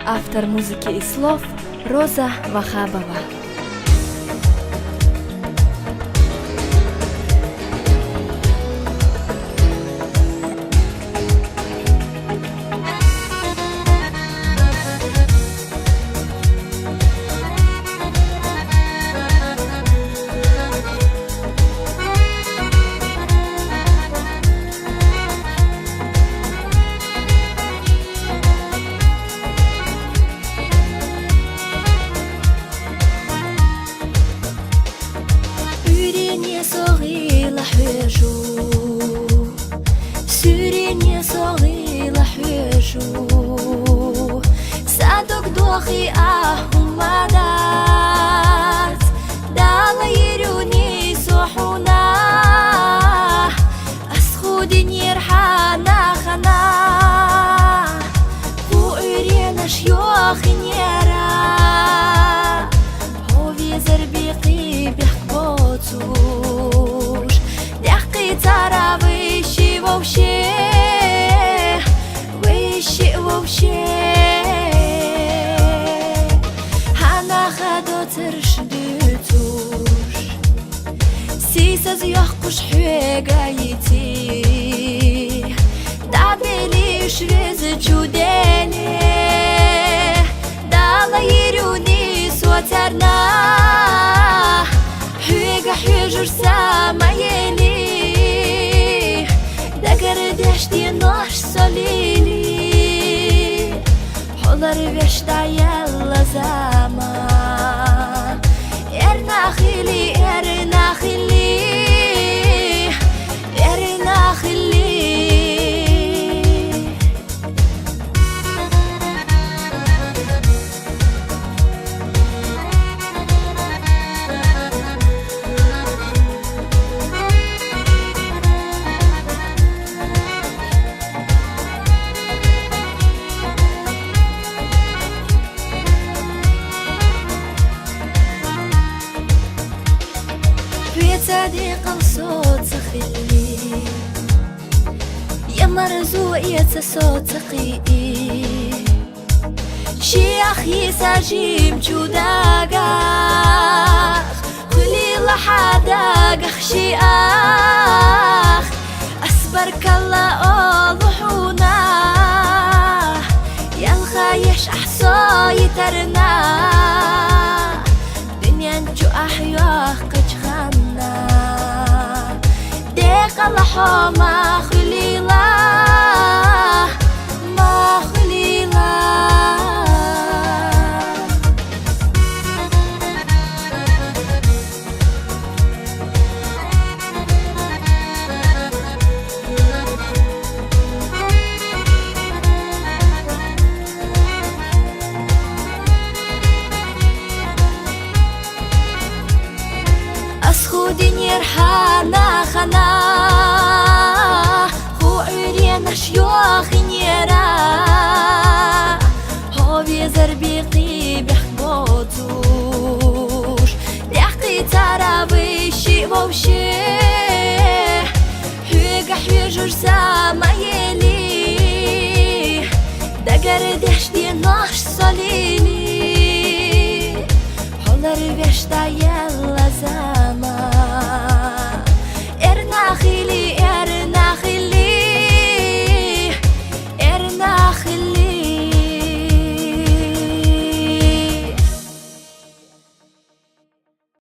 Автор музыки и слов Роза Вахабова. Сюрене согила хвежу Садок дохи ахумадат Дала يروني سوحونا أسخودين يرحانا خنا وقرينا شيوخين يرا هو بيزربيقي بيحكبوتوش دحقي ترابي ووشي وشي ووشي هانا خدو ترشدتوش سيسا زيوخكوش حويقايتي دابلي شريز جوديني دالا يروني سواترنا حويقا حويجر ساما يلي Дешти нож солили Холар вештаяла зама Эрнахили, эрнахили Эрнахили صديق الصوت سخيلي يا مرزوق يتصوت سقيقي شيخ يساجيم جوداقاخ خليل حداقاخ شيخ أصبرك الله أضحونا يا الخايش أحصاي ترنا دنيا نجو أحياخ الله ما خليلا ما خليلا أسخودين يرحانا خنا شيوخين يرا هو بيزربيقي بيحبوتوش دحقي ترابي شي ووشي حويقا حويجر سا